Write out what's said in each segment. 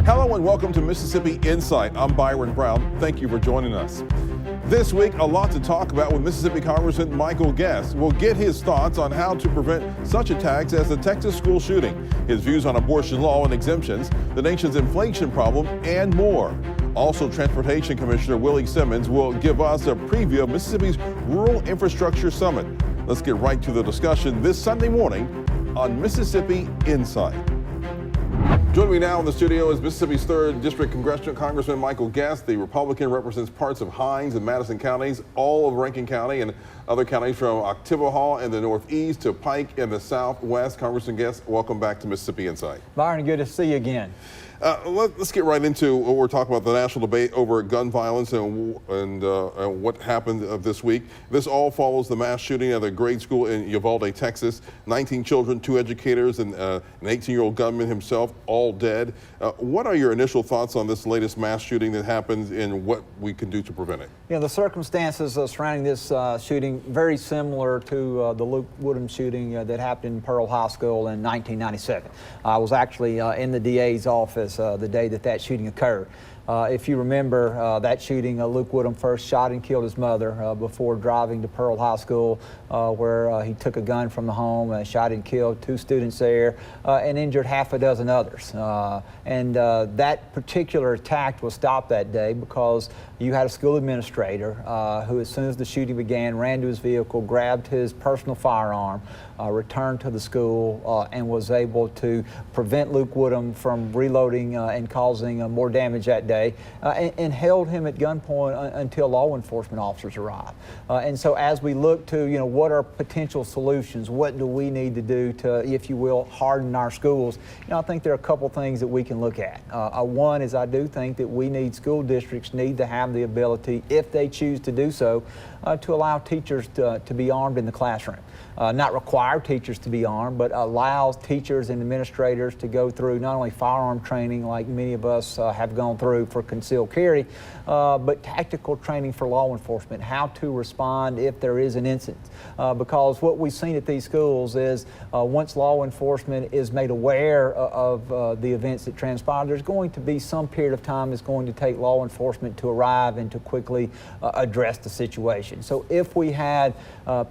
Hello and welcome to Mississippi Insight. I'm Byron Brown. Thank you for joining us. This week, a lot to talk about with Mississippi Congressman Michael Guest. We'll get his thoughts on how to prevent such attacks as the Texas school shooting, his views on abortion law and exemptions, the nation's inflation problem, and more. Also, Transportation Commissioner Willie Simmons will give us a preview of Mississippi's Rural Infrastructure Summit. Let's get right to the discussion this Sunday morning on Mississippi Insight. Joining me now in the studio is Mississippi's 3rd District Congressman Michael Guest. The Republican represents parts of Hinds and Madison counties, all of Rankin County, and other counties from Oktibbeha in the northeast to Pike in the southwest. Congressman Guest, welcome back to Mississippi Insight. Byron, good to see you again. Let's get right into what we're talking about, the national debate over gun violence and what happened this week. This all follows the mass shooting at a grade school in Uvalde, Texas. 19 children, 2 educators, and an 18-year-old gunman himself, all dead. What are your initial thoughts on this latest mass shooting that happened and what we can do to prevent it? You know, the circumstances surrounding this shooting very similar to the Luke Woodham shooting that happened in Pearl High School in 1997. I was actually in the DA's office the day that shooting occurred. If you remember that shooting, Luke Woodham first shot and killed his mother before driving to Pearl High School, where he took a gun from the home and shot and killed 2 students there and injured half a dozen others. That particular attack was stopped that day because you had a school administrator who, as soon as the shooting began, ran to his vehicle, grabbed his personal firearm, returned to the school, and was able to prevent Luke Woodham from reloading and causing more damage that day, and held him at gunpoint until law enforcement officers arrived. And so as we look to, what are potential solutions, what do we need to do to, if you will, harden our schools, I think there are a couple things that we can look at. One is, I do think that school districts need to have the ability, if they choose to do so, to allow teachers to be armed in the classroom. Not require teachers to be armed, but allow teachers and administrators to go through not only firearm training like many of us have gone through for concealed carry, but tactical training for law enforcement, how to respond if there is an incident. Because what we've seen at these schools is once law enforcement is made aware of the events that transpired, there's going to be some period of time it's going to take law enforcement to arrive and to quickly address the situation. So if we had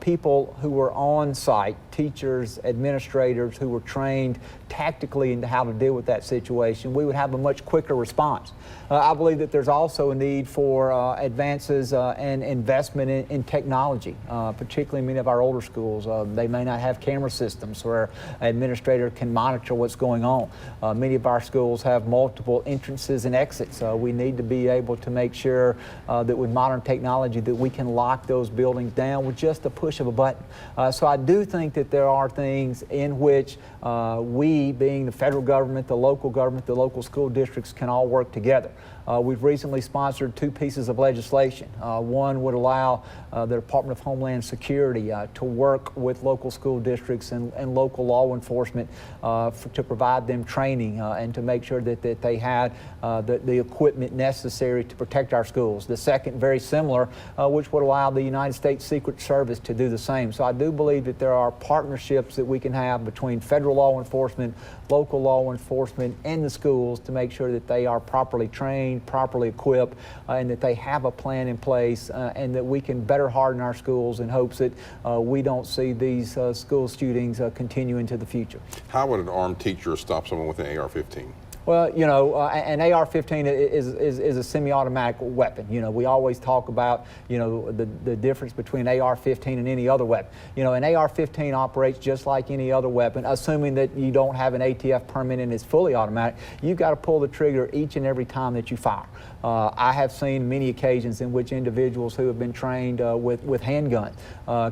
people who were on site, teachers, administrators who were trained tactically into how to deal with that situation, we would have a much quicker response. I believe that there's also a need for advances and investment in technology, particularly in many of our older schools. They may not have camera systems where an administrator can monitor what's going on. Many of our schools have multiple entrances and exits. We need to be able to make sure that with modern technology that we can lock those buildings down with just a push of a button. So I do think that there are things in which we, being the federal government, the local school districts, can all work together. We've recently sponsored 2 pieces of legislation. One would allow the Department of Homeland Security to work with local school districts and local law enforcement to provide them training and to make sure that they had the equipment necessary to protect our schools. The second, very similar, which would allow the United States Secret Service to do the same. So I do believe that there are partnerships that we can have between federal law enforcement, local law enforcement, and the schools to make sure that they are properly trained, properly equipped, and that they have a plan in place, and that we can better harden our schools in hopes that we don't see these school shootings continue into the future. How would an armed teacher stop someone with an AR-15? Well, an AR-15 is a semi-automatic weapon. We always talk about, the difference between an AR-15 and any other weapon. An AR-15 operates just like any other weapon, assuming that you don't have an ATF permit and it's fully automatic. You've got to pull the trigger each and every time that you fire. I have seen many occasions in which individuals who have been trained with handguns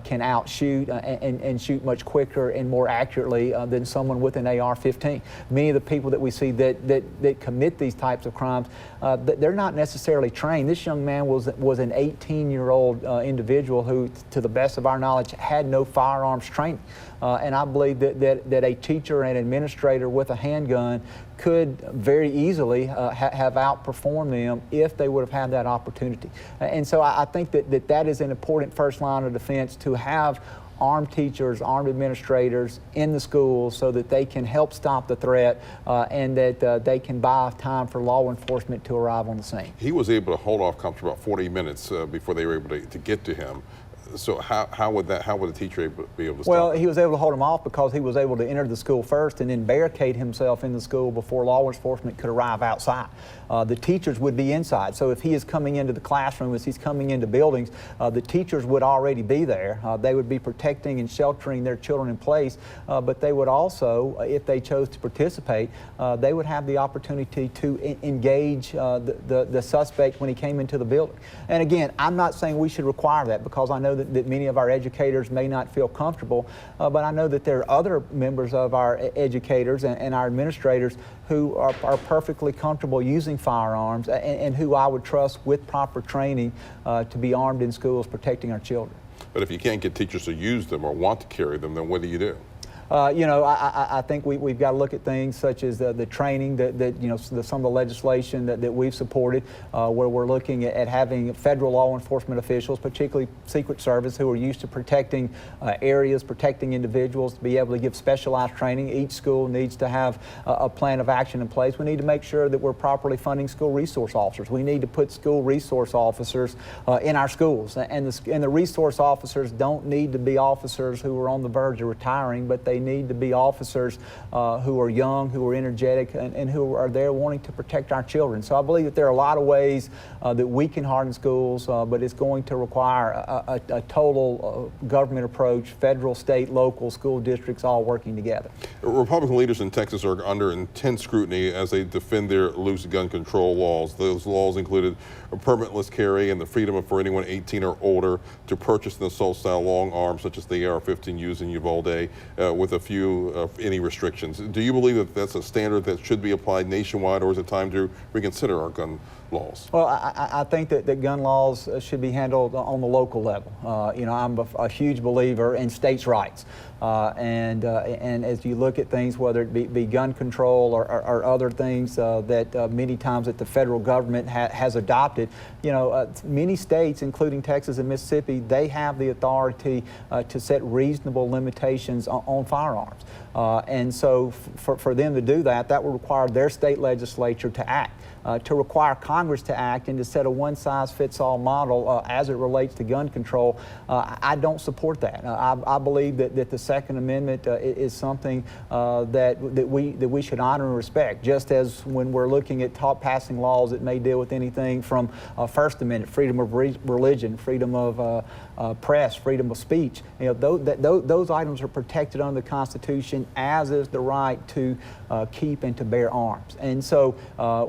can outshoot and shoot much quicker and more accurately than someone with an AR-15. Many of the people that we see that commit these types of crimes, they're not necessarily trained. This young man was an 18-year-old individual who, to the best of our knowledge, had no firearms training. And I believe that a teacher and administrator with a handgun could very easily have outperformed them if they would have had that opportunity. And so I think that is an important first line of defense, to have armed teachers, armed administrators in the schools so that they can help stop the threat and that they can buy time for law enforcement to arrive on the scene. He was able to hold off cops for about 40 minutes before they were able to get to him. So how would the teacher be able to stop Well, him? he was able to hold him off because he was able to enter the school first and then barricade himself in the school before law enforcement could arrive outside. The teachers would be inside. So if he is coming into the classroom, as he's coming into buildings, the teachers would already be there. They would be protecting and sheltering their children in place, but they would also, if they chose to participate, they would have the opportunity to engage the suspect when he came into the building. And again, I'm not saying we should require that because I know that many of our educators may not feel comfortable, but I know that there are other members of our educators and our administrators who are perfectly comfortable using firearms and who I would trust with proper training to be armed in schools protecting our children. But if you can't get teachers to use them or want to carry them, then what do you do? You know, I think we've got to look at things such as the training that you know, some of the legislation that we've supported, where we're looking at having federal law enforcement officials, particularly Secret Service, who are used to protecting areas, protecting individuals, to be able to give specialized training. Each school needs to have a plan of action in place. We need to make sure that we're properly funding school resource officers. We need to put school resource officers in our schools, and the resource officers don't need to be officers who are on the verge of retiring, but they need to be officers who are young, who are energetic, and who are there wanting to protect our children. So I believe that there are a lot of ways that we can harden schools, but it's going to require a total government approach, federal, state, local, school districts all working together. Republican leaders in Texas are under intense scrutiny as they defend their loose gun control laws. Those laws included a permitless carry and the freedom for anyone 18 or older to purchase an assault-style long arm, such as the AR-15 used in Uvalde, with a few any restrictions. Do you believe that that's a standard that should be applied nationwide, or is it time to reconsider our gun laws? Well, I think that gun laws should be handled on the local level. You know, I'm a huge believer in states' rights. And as you look at things, whether it be gun control or other things that many times that the federal government has adopted, you know, many states, including Texas and Mississippi, they have the authority to set reasonable limitations on firearms. And so for them to do that, that would require their state legislature to act. To require Congress to act and to set a one-size-fits-all model as it relates to gun control, I don't support that. I believe that the Second Amendment is something that we should honor and respect, just as when we're looking at passing laws that may deal with anything from First Amendment, freedom of religion, freedom of press, freedom of speech. You know, those items are protected under the Constitution, as is the right to keep and to bear arms. And so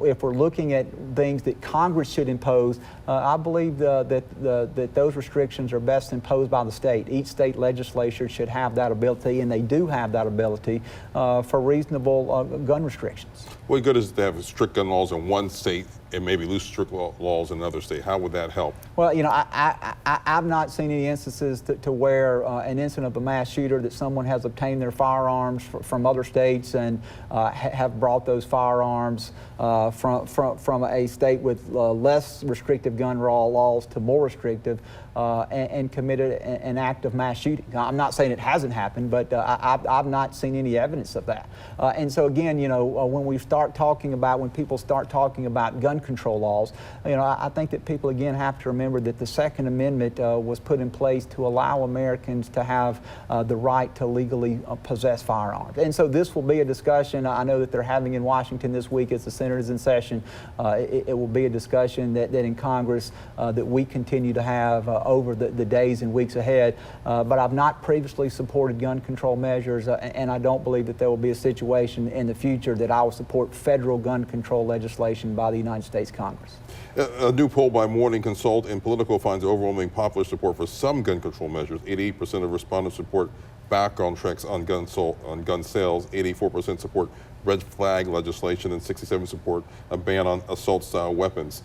if we're looking at things that Congress should impose, I believe that those restrictions are best imposed by the state. Each state legislature should have that ability, and they do have that ability for reasonable gun restrictions. What good is it to have strict gun laws in one state and maybe loose strict laws in another state? How would that help? Well, you know, I've not seen any instances to where an incident of a mass shooter that someone has obtained their firearms from other states and have brought those firearms from a state with less restrictive gun laws to more restrictive and committed an act of mass shooting. Now, I'm not saying it hasn't happened, but I've not seen any evidence of that. And so again, you know, when people start talking about gun control laws, you know, I think that people again have to remember that the Second Amendment was put in place to allow Americans to have the right to legally possess firearms. And so this will be a discussion I know that they're having in Washington this week as the Senate is in session. It will be a discussion that in Congress that we continue to have over the days and weeks ahead. But I've not previously supported gun control measures, and I don't believe that there will be a situation in the future that I will support federal gun control legislation by the United States Congress. A new poll by Morning Consult and Politico finds overwhelming popular support for some gun control measures. 88% of respondents support background checks on gun sales, 84% support red flag legislation, and 67% support a ban on assault-style weapons.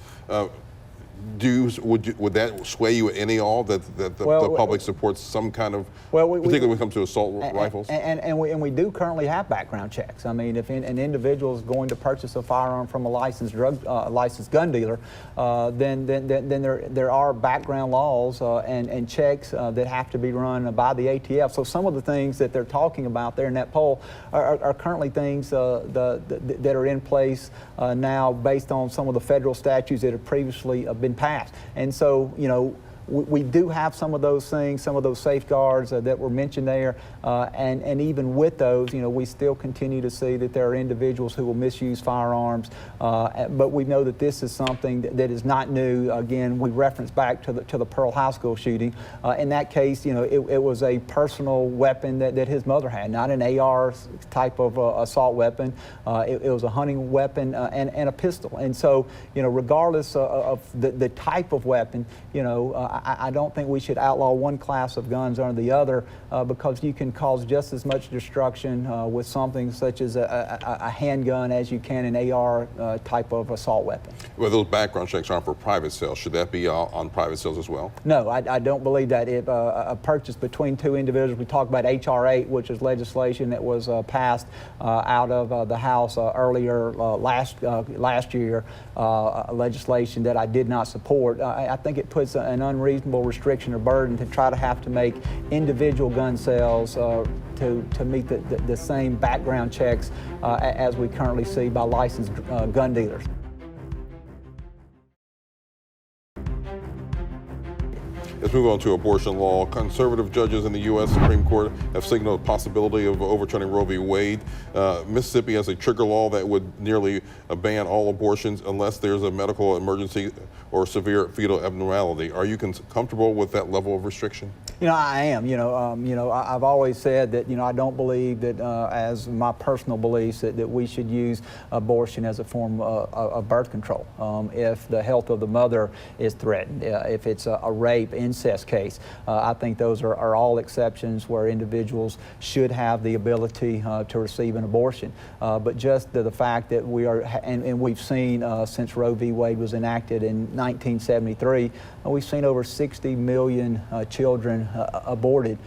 Would that sway you any all that the public supports some kind of, particularly when it comes to assault rifles? And we do currently have background checks. I mean, if an individual is going to purchase a firearm from a licensed gun dealer, then there are background laws and checks that have to be run by the ATF. So some of the things that they're talking about there in that poll are currently things that are in place now based on some of the federal statutes that have previously been passed. And so, you know, we do have some of those things, some of those safeguards that were mentioned there, and even with those, you know, we still continue to see that there are individuals who will misuse firearms, but we know that this is something that is not new. Again, we reference back to the Pearl High School shooting. In that case, you know, it was a personal weapon that his mother had, not an AR type of assault weapon. It was a hunting weapon and a pistol. And so, you know, regardless of the type of weapon, you know, I don't think we should outlaw one class of guns or the other because you can cause just as much destruction with something such as a handgun as you can an AR type of assault weapon. Well, those background checks aren't for private sales. Should that be on private sales as well? No, I don't believe that. If a purchase between two individuals, we talked about H.R. 8, which is legislation that was passed out of the House earlier last year, legislation that I did not support. I think it puts an unreasonable restriction or burden to try to have to make individual gun sales to meet the same background checks as we currently see by licensed gun dealers. Let's move on to abortion law. Conservative judges in the U.S. Supreme Court have signaled a possibility of overturning Roe v. Wade. Mississippi has a trigger law that would nearly ban all abortions unless there's a medical emergency or severe fetal abnormality. Are you comfortable with that level of restriction? You know, I am. I've always said that, you know, I don't believe that, as my personal beliefs, that we should use abortion as a form of birth control. If the health of the mother is threatened, if it's a rape, incest case, I think those are all exceptions where individuals should have the ability to receive an abortion. But just the fact that we are, and we've seen since Roe v. Wade was enacted in 1973, we've seen over 60 million children aborted.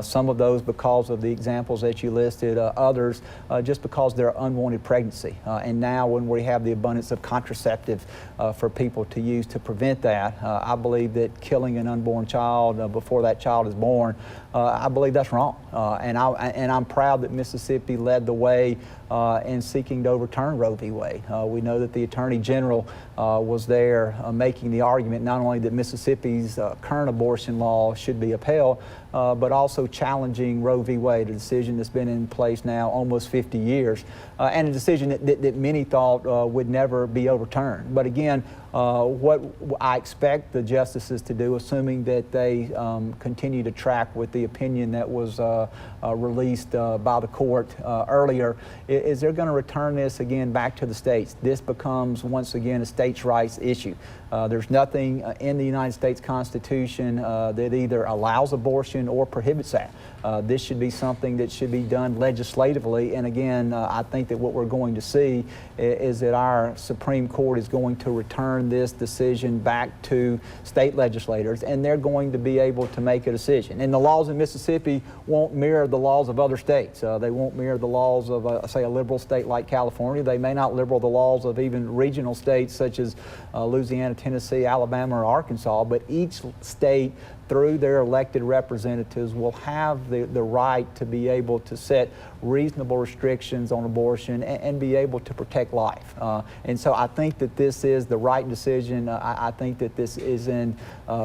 Some of those because of the examples that you listed, others just because they're unwanted pregnancy. And now when we have the abundance of contraceptive for people to use to prevent that, I believe that killing an unborn child before that child is born, I believe that's wrong. And I'm proud that Mississippi led the way in seeking to overturn Roe v. Wade. We know that the Attorney General was there making the argument not only that Mississippi's current abortion law should be upheld, but also challenging Roe v. Wade, a decision that's been in place now almost 50 years, and a decision that many thought would never be overturned. But again, what I expect the justices to do, assuming that they continue to track with the opinion that was released by the court earlier, is they're going to return this again back to the states. This becomes once again a states' rights issue. There's nothing in the United States Constitution that either allows abortion or prohibits that. This should be something that should be done legislatively, and again, I think that what we're going to see is that our Supreme Court is going to return this decision back to state legislators, and they're going to be able to make a decision. And the laws in Mississippi won't mirror the laws of other states. They won't mirror the laws of, say, a liberal state like California. They may not mirror the laws of even regional states such as Louisiana, Tennessee, Alabama, or Arkansas, but each state through their elected representatives will have the right to be able to set reasonable restrictions on abortion and be able to protect life. And so I think that this is the right decision. I think that this is in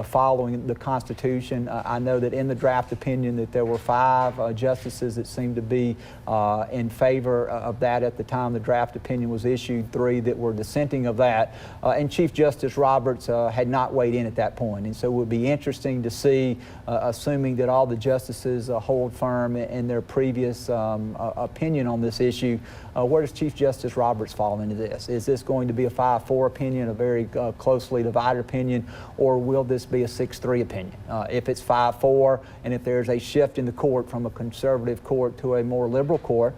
following the Constitution. I know that in the draft opinion that there were 5 justices that seemed to be in favor of that at the time the draft opinion was issued, 3 that were dissenting of that. And Chief Justice Roberts had not weighed in at that point. And so it would be interesting to see, assuming that all the justices hold firm in their previous opinion on this issue, where does Chief Justice Roberts fall into this? Is this going to be a 5-4 opinion, a very closely divided opinion, or will this be a 6-3 opinion? If it's 5-4, and if there's a shift in the court from a conservative court to a more liberal court,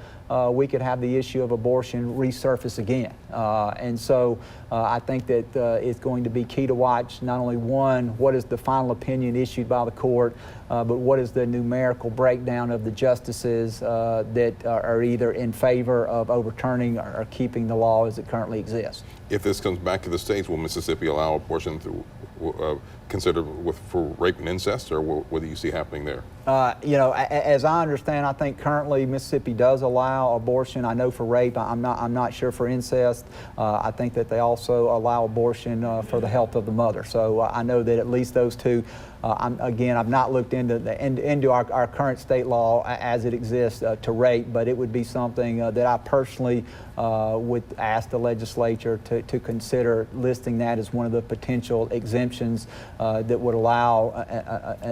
we could have the issue of abortion resurface again. And so I think that it's going to be key to watch not only one, what is the final opinion issued by the court, but what is the numerical breakdown of the justices that are either in favor of overturning or keeping the law as it currently exists. If this comes back to the states, will Mississippi allow abortion considered for rape and incest, or what do you see happening there? You know, as I understand, I think currently Mississippi does allow abortion. I know for rape, I'm not sure for incest. I think that they also allow abortion for the health of the mother. So I know that at least those two. I've not looked into our current state law as it exists to rape, but it would be something that I personally would ask the legislature to consider listing that as one of the potential exemptions that would allow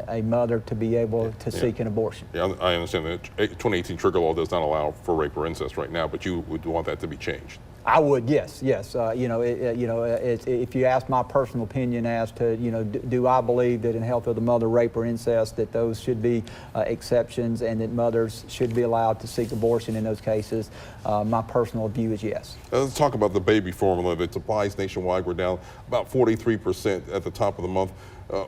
a mother to be able to seek an abortion. Yeah, I understand that 2018 trigger law does not allow for rape or incest right now, but you would want that to be changed. I would, yes. If you ask my personal opinion as to, do I believe that in health of the mother, rape or incest, that those should be exceptions and that mothers should be allowed to seek abortion in those cases, my personal view is yes. Let's talk about the baby formula that supplies nationwide. We're down about 43% at the top of the month.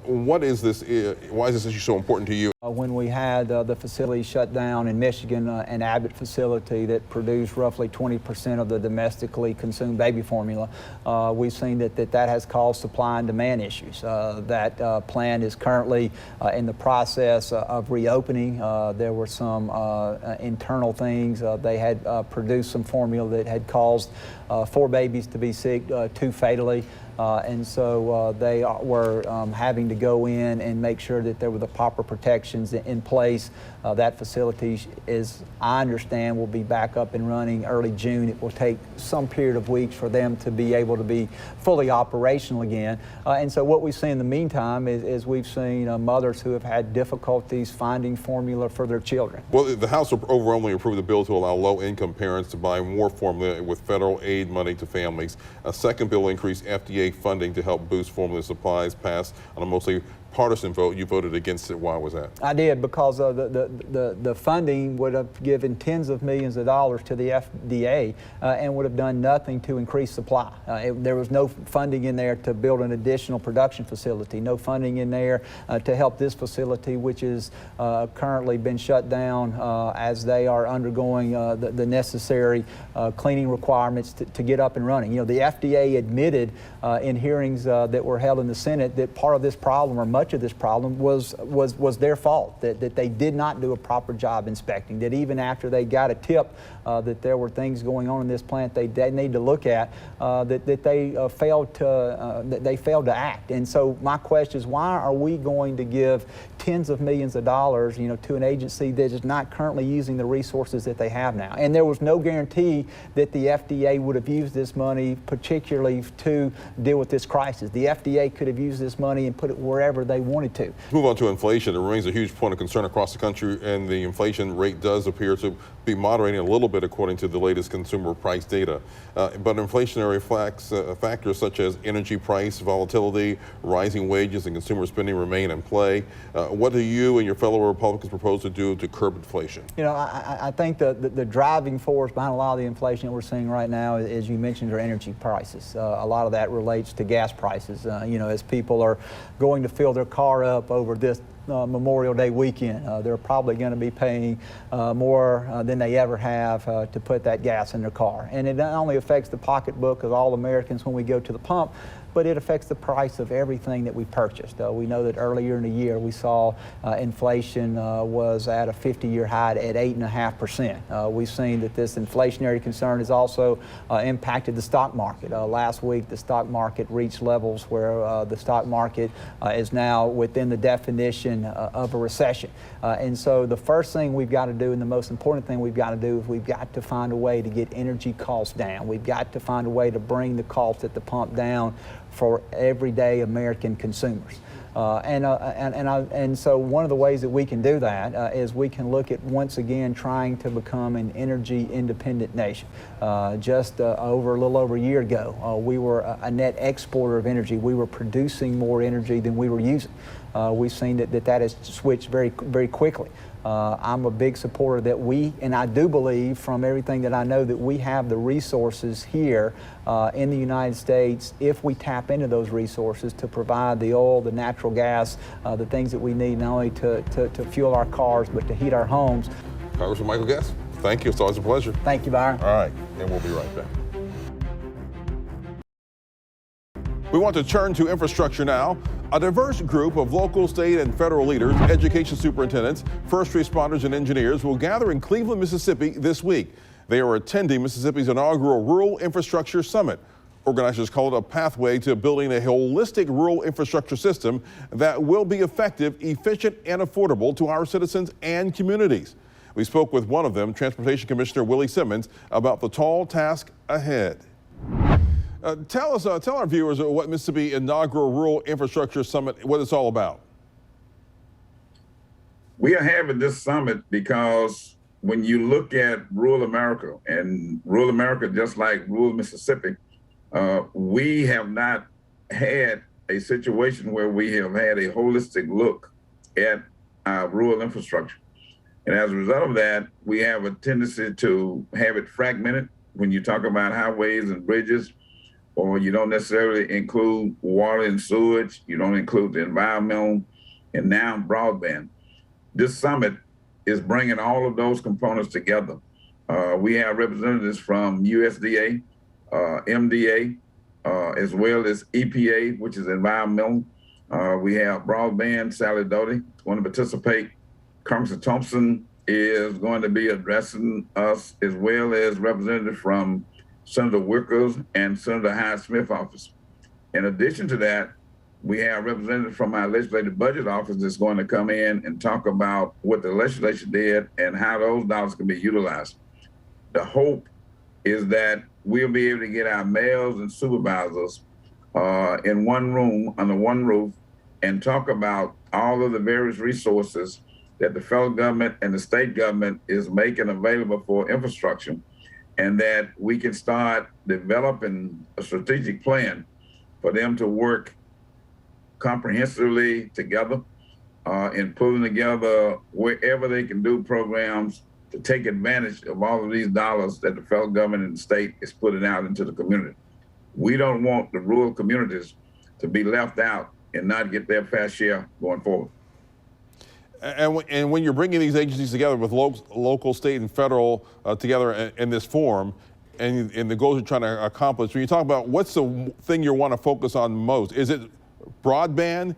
What is this? Why is this issue so important to you? When we had the facility shut down in Michigan, an Abbott facility that produced roughly 20% of the domestically consumed baby formula, we've seen that has caused supply and demand issues. That plant is currently in the process of reopening. There were some internal things. They had produced some formula that had caused 4 babies to be sick, 2 fatally. And so they were having to go in and make sure that there were the proper protections in place. That facility, as I understand, will be back up and running early June. It will take some period of weeks for them to be able to be fully operational again. And so what we've seen in the meantime is we've seen mothers who have had difficulties finding formula for their children. Well, the House overwhelmingly approved the bill to allow low-income parents to buy more formula with federal aid money to families. A second bill increased FDA funding to help boost formula supplies, passed on a mostly partisan vote. You voted against it. Why was that? I did, because the funding would have given tens of millions of dollars to the FDA and would have done nothing to increase supply. There was no funding in there to build an additional production facility, no funding in there to help this facility, which is currently been shut down as they are undergoing the necessary cleaning requirements to get up and running. The FDA admitted in hearings that were held in the Senate that part of this problem, or much of this problem, was their fault, that they did not do a proper job inspecting, that even after they got a tip that there were things going on in this plant they need to look at, that they failed to act. And so my question is, why are we going to give tens of millions of dollars to an agency that is not currently using the resources that they have now? And there was no guarantee that the FDA would have used this money particularly to deal with this crisis. The FDA could have used this money and put it wherever they wanted to. Move on to inflation. It remains a huge point of concern across the country, and the inflation rate does appear to be moderating a little bit according to the latest consumer price data. But inflationary factors such as energy price volatility, rising wages, and consumer spending remain in play. What do you and your fellow Republicans propose to do to curb inflation? I think the driving force behind a lot of the inflation that we're seeing right now, as you mentioned, are energy prices. A lot of that relates to gas prices. As people are going to fill their car up over this Memorial Day weekend, they're probably going to be paying more than they ever have to put that gas in their car. And it not only affects the pocketbook of all Americans when we go to the pump, but it affects the price of everything that we purchased. We know that earlier in the year we saw inflation was at a 50-year high at 8.5%. We've seen that this inflationary concern has also impacted the stock market. Last week the stock market reached levels where the stock market is now within the definition of a recession. And so the first thing we've got to do, and the most important thing we've got to do, is we've got to find a way to get energy costs down. We've got to find a way to bring the cost at the pump down for everyday American consumers. And so one of the ways that we can do that is we can look at once again trying to become an energy independent nation. Just over a little over a year ago, we were a net exporter of energy. We were producing more energy than we were using. We've seen that has switched very, very quickly. I'm a big supporter that and I do believe from everything that I know that we have the resources here in the United States, if we tap into those resources, to provide the oil, the natural gas, the things that we need not only to fuel our cars, but to heat our homes. Congressman Michael Guest, thank you. It's always a pleasure. Thank you, Byron. All right, and we'll be right back. We want to turn to infrastructure now. A diverse group of local, state, and federal leaders, education superintendents, first responders, and engineers will gather in Cleveland, Mississippi this week. They are attending Mississippi's inaugural Rural Infrastructure Summit. Organizers call it a pathway to building a holistic rural infrastructure system that will be effective, efficient, and affordable to our citizens and communities. We spoke with one of them, Transportation Commissioner Willie Simmons, about the tall task ahead. Tell our viewers what Mississippi Inaugural Rural Infrastructure Summit, what it's all about. We are having this summit because when you look at rural America, and rural America, just like rural Mississippi, we have not had a situation where we have had a holistic look at our rural infrastructure. And as a result of that, we have a tendency to have it fragmented when you talk about highways and bridges, or you don't necessarily include water and sewage, you don't include the environmental, and now broadband. This summit is bringing all of those components together. We have representatives from USDA, MDA, as well as EPA, which is environmental. We have broadband. Sally Doty going to participate. Congressman Thompson is going to be addressing us, as well as representatives from Senator Wickers and Senator Hyde-Smith office. In addition to that, we have representatives from our legislative budget office that's going to come in and talk about what the legislature did and how those dollars can be utilized. The hope is that we'll be able to get our mayors and supervisors in one room under one roof and talk about all of the various resources that the federal government and the state government is making available for infrastructure, and that we can start developing a strategic plan for them to work comprehensively together and pulling together wherever they can do programs to take advantage of all of these dollars that the federal government and the state is putting out into the community. We don't want the rural communities to be left out and not get their fair share going forward. And when you're bringing these agencies together with local, state, and federal together in this forum, and the goals you're trying to accomplish, when you talk about what's the thing you want to focus on most, is it broadband?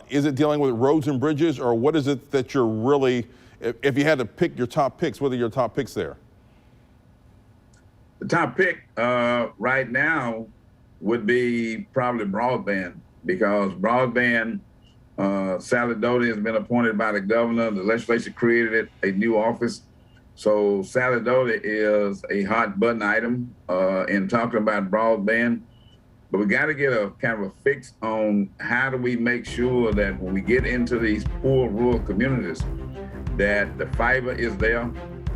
Is it dealing with roads and bridges? Or what is it that you're really, if you had to pick your top picks, what are your top picks there? The top pick right now would be probably broadband, because broadband, Sally Doty has been appointed by the governor. The legislature created a new office. So Sally Doty is a hot button item in talking about broadband. But we got to get a kind of a fix on how do we make sure that when we get into these poor rural communities, that the fiber is there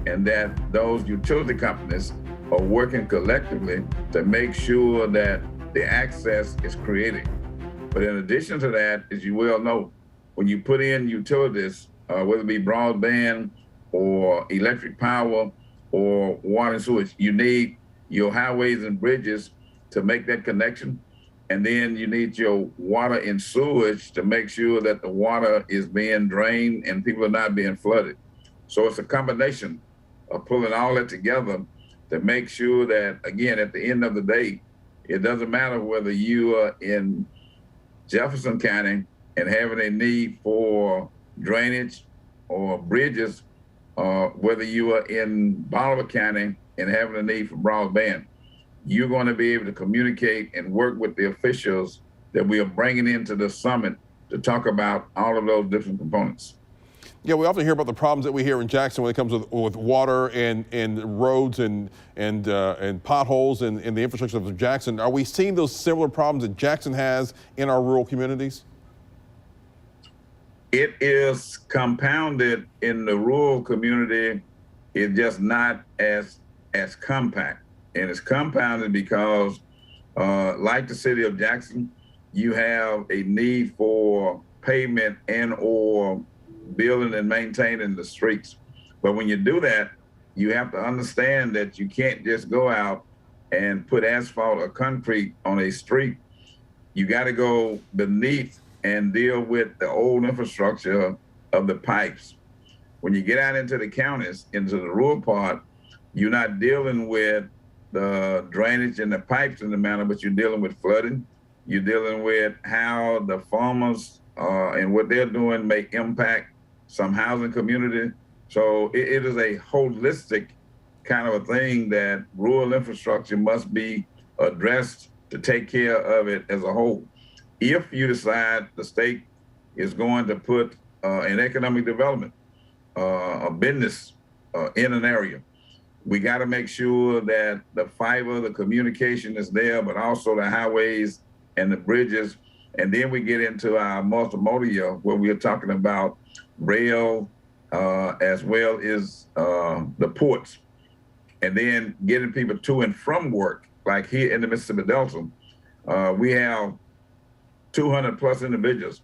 and that those utility companies are working collectively to make sure that the access is created. But in addition to that, as you well know, when you put in utilities, whether it be broadband or electric power or water and sewage, you need your highways and bridges to make that connection. And then you need your water and sewage to make sure that the water is being drained and people are not being flooded. So it's a combination of pulling all that together to make sure that, again, at the end of the day, it doesn't matter whether you are in Jefferson County and having a need for drainage or bridges, whether you are in Bolivar County and having a need for broadband. You're going to be able to communicate and work with the officials that we are bringing into the summit to talk about all of those different components. Yeah, we often hear about the problems that we hear in Jackson when it comes with water and roads and potholes and the infrastructure of Jackson. Are we seeing those similar problems that Jackson has in our rural communities? It is compounded in the rural community. It's just not as compact. And it's compounded because, like the city of Jackson, you have a need for pavement and or building and maintaining the streets. But when you do that, you have to understand that you can't just go out and put asphalt or concrete on a street. You got to go beneath and deal with the old infrastructure of the pipes. When you get out into the counties, into the rural part, you're not dealing with the drainage and the pipes in the manner, but you're dealing with flooding. You're dealing with how the farmers and what they're doing may impact some housing community. So it is a holistic kind of a thing that rural infrastructure must be addressed to take care of it as a whole. If you decide the state is going to put an economic development, a business in an area, we got to make sure that the fiber, the communication is there, but also the highways and the bridges. And then we get into our multimodal, where we are talking about rail, as well as the ports. And then getting people to and from work, like here in the Mississippi Delta, we have 200 plus individuals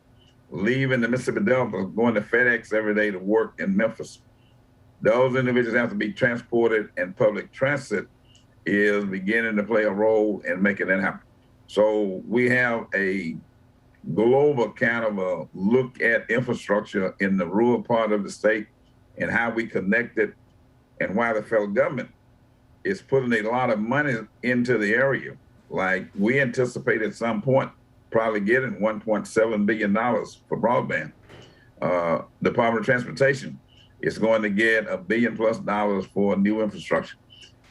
leaving the Mississippi Delta, going to FedEx every day to work in Memphis. Those individuals have to be transported, and public transit is beginning to play a role in making that happen. So we have a global kind of a look at infrastructure in the rural part of the state and how we connect it, and why the federal government is putting a lot of money into the area. Like, we anticipate at some point probably getting $1.7 billion for broadband. Department of Transportation is going to get $1 billion+ for new infrastructure.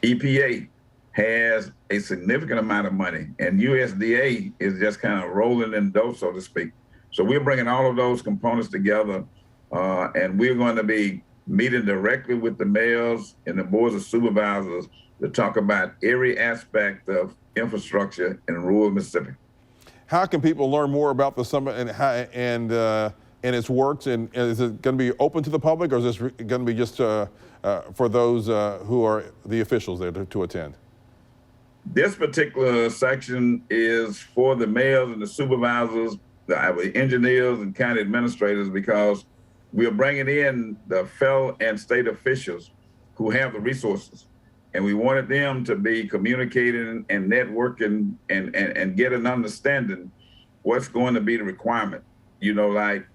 EPA has a significant amount of money, and USDA is just kind of rolling in dough, so to speak. So we're bringing all of those components together, and we're going to be meeting directly with the mayors and the boards of supervisors to talk about every aspect of infrastructure in rural Mississippi. How can people learn more about the summit and its works? And is it going to be open to the public, or is this going to be just for those who are the officials there to attend? This particular section is for the mayors and the supervisors, the engineers and county administrators, because we are bringing in the federal and state officials who have the resources. And we wanted them to be communicating and networking and get an understanding what's going to be the requirement. You know, like,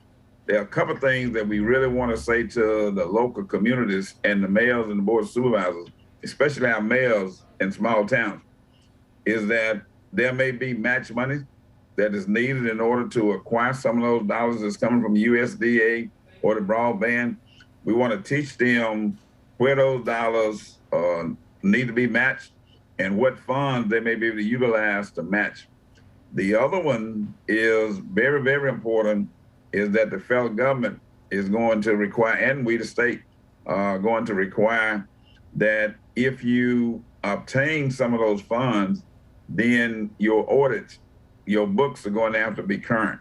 there are a couple of things that we really want to say to the local communities and the mayors and the board of supervisors, especially our mayors in small towns, is that there may be match money that is needed in order to acquire some of those dollars that's coming from USDA or the broadband. We want to teach them where those dollars need to be matched and what funds they may be able to utilize to match. The other one is very, very important, is that the federal government is going to require, and we the state are going to require, that if you obtain some of those funds, then your audits, your books are going to have to be current.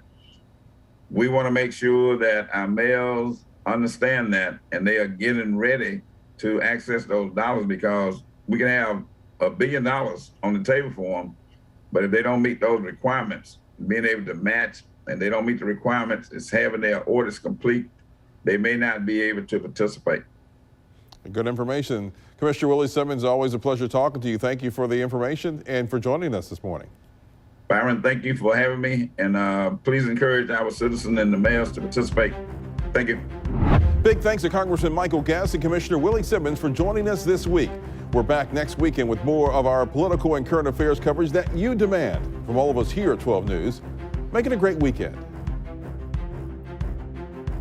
We want to make sure that our mayors understand that, and they are getting ready to access those dollars, because we can have $1 billion on the table for them, but if they don't meet those requirements, being able to match, and they don't meet the requirements, it's having their audits complete, they may not be able to participate. Good information. Commissioner Willie Simmons, always a pleasure talking to you. Thank you for the information and for joining us this morning. Byron, thank you for having me, and please encourage our citizens and the mayors to participate. Thank you. Big thanks to Congressman Michael Guest and Commissioner Willie Simmons for joining us this week. We're back next weekend with more of our political and current affairs coverage that you demand from all of us here at 12 News. Make it a great weekend.